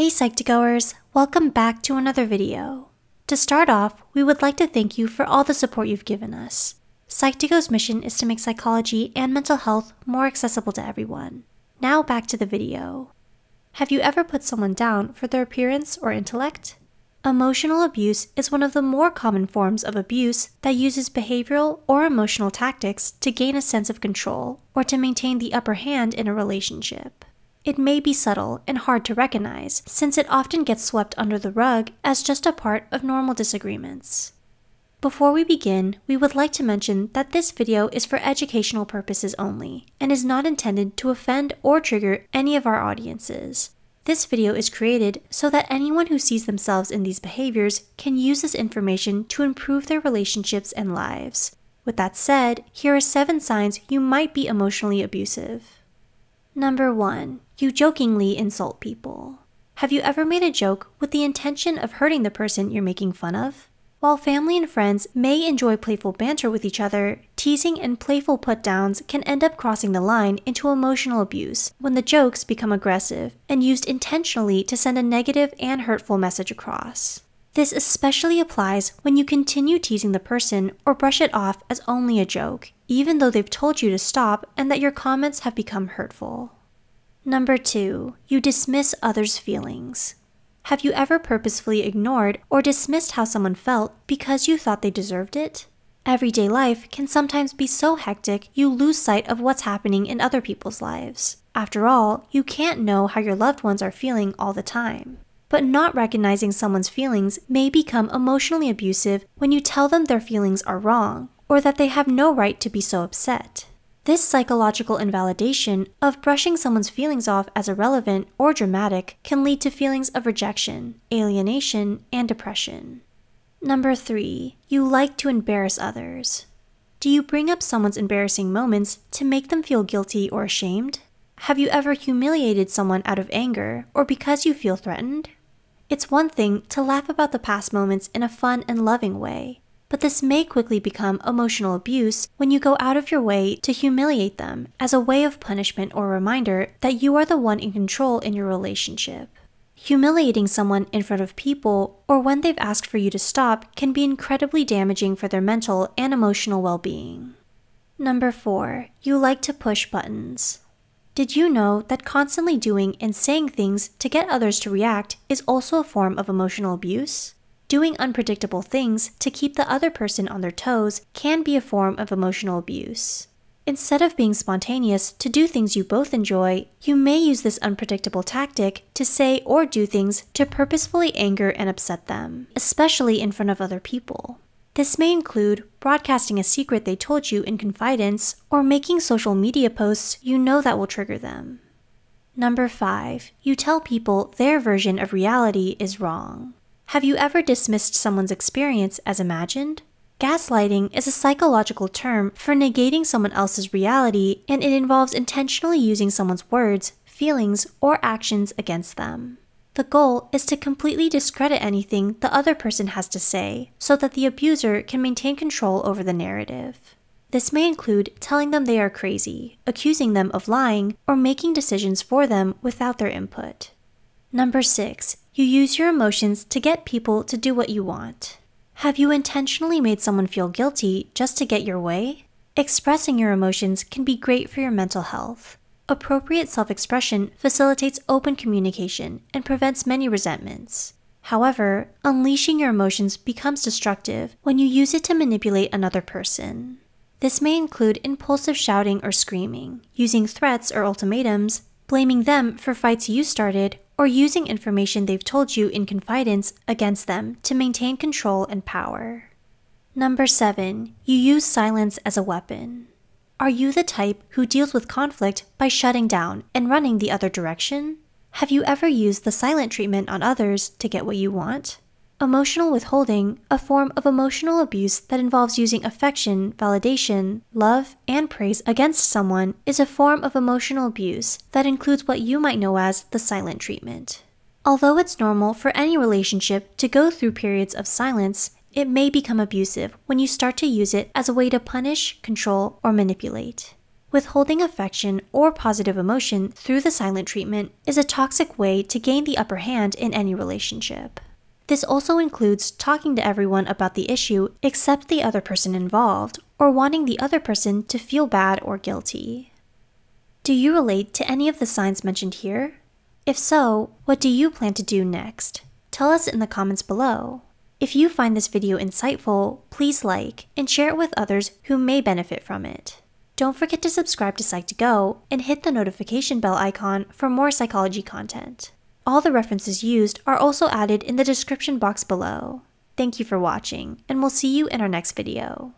Hey Psych2Goers, welcome back to another video. To start off, we would like to thank you for all the support you've given us. Psych2Go's mission is to make psychology and mental health more accessible to everyone. Now back to the video. Have you ever put someone down for their appearance or intellect? Emotional abuse is one of the more common forms of abuse that uses behavioral or emotional tactics to gain a sense of control or to maintain the upper hand in a relationship. It may be subtle and hard to recognize, since it often gets swept under the rug as just a part of normal disagreements. Before we begin, we would like to mention that this video is for educational purposes only, and is not intended to offend or trigger any of our audiences. This video is created so that anyone who sees themselves in these behaviors can use this information to improve their relationships and lives. With that said, here are 7 signs you might be emotionally abusive. Number 1. You jokingly insult people. Have you ever made a joke with the intention of hurting the person you're making fun of? While family and friends may enjoy playful banter with each other, teasing and playful put-downs can end up crossing the line into emotional abuse when the jokes become aggressive and used intentionally to send a negative and hurtful message across. This especially applies when you continue teasing the person or brush it off as only a joke, even though they've told you to stop and that your comments have become hurtful. Number 2. You dismiss others' feelings. Have you ever purposefully ignored or dismissed how someone felt because you thought they deserved it? Everyday life can sometimes be so hectic you lose sight of what's happening in other people's lives. After all, you can't know how your loved ones are feeling all the time. But not recognizing someone's feelings may become emotionally abusive when you tell them their feelings are wrong, or that they have no right to be so upset. This psychological invalidation of brushing someone's feelings off as irrelevant or dramatic can lead to feelings of rejection, alienation, and depression. Number 3. You like to embarrass others. Do you bring up someone's embarrassing moments to make them feel guilty or ashamed? Have you ever humiliated someone out of anger or because you feel threatened? It's one thing to laugh about the past moments in a fun and loving way, but this may quickly become emotional abuse when you go out of your way to humiliate them as a way of punishment or reminder that you are the one in control in your relationship. Humiliating someone in front of people or when they've asked for you to stop can be incredibly damaging for their mental and emotional well-being. Number 4. You like to push buttons. Did you know that constantly doing and saying things to get others to react is also a form of emotional abuse? Doing unpredictable things to keep the other person on their toes can be a form of emotional abuse. Instead of being spontaneous to do things you both enjoy, you may use this unpredictable tactic to say or do things to purposefully anger and upset them, especially in front of other people. This may include broadcasting a secret they told you in confidence or making social media posts you know that will trigger them. Number 5. You tell people their version of reality is wrong. Have you ever dismissed someone's experience as imagined? Gaslighting is a psychological term for negating someone else's reality, and it involves intentionally using someone's words, feelings, or actions against them. The goal is to completely discredit anything the other person has to say so that the abuser can maintain control over the narrative. This may include telling them they are crazy, accusing them of lying, or making decisions for them without their input. Number 6. You use your emotions to get people to do what you want. Have you intentionally made someone feel guilty just to get your way? Expressing your emotions can be great for your mental health. Appropriate self-expression facilitates open communication and prevents many resentments. However, unleashing your emotions becomes destructive when you use it to manipulate another person. This may include impulsive shouting or screaming, using threats or ultimatums, blaming them for fights you started, or using information they've told you in confidence against them to maintain control and power. Number 7. You use silence as a weapon. Are you the type who deals with conflict by shutting down and running the other direction? Have you ever used the silent treatment on others to get what you want? Emotional withholding, a form of emotional abuse that involves using affection, validation, love, and praise against someone, is a form of emotional abuse that includes what you might know as the silent treatment. Although it's normal for any relationship to go through periods of silence, it may become abusive when you start to use it as a way to punish, control, or manipulate. Withholding affection or positive emotion through the silent treatment is a toxic way to gain the upper hand in any relationship. This also includes talking to everyone about the issue except the other person involved, or wanting the other person to feel bad or guilty. Do you relate to any of the signs mentioned here? If so, what do you plan to do next? Tell us in the comments below. If you find this video insightful, please like and share it with others who may benefit from it. Don't forget to subscribe to Psych2Go and hit the notification bell icon for more psychology content. All the references used are also added in the description box below. Thank you for watching, and we'll see you in our next video.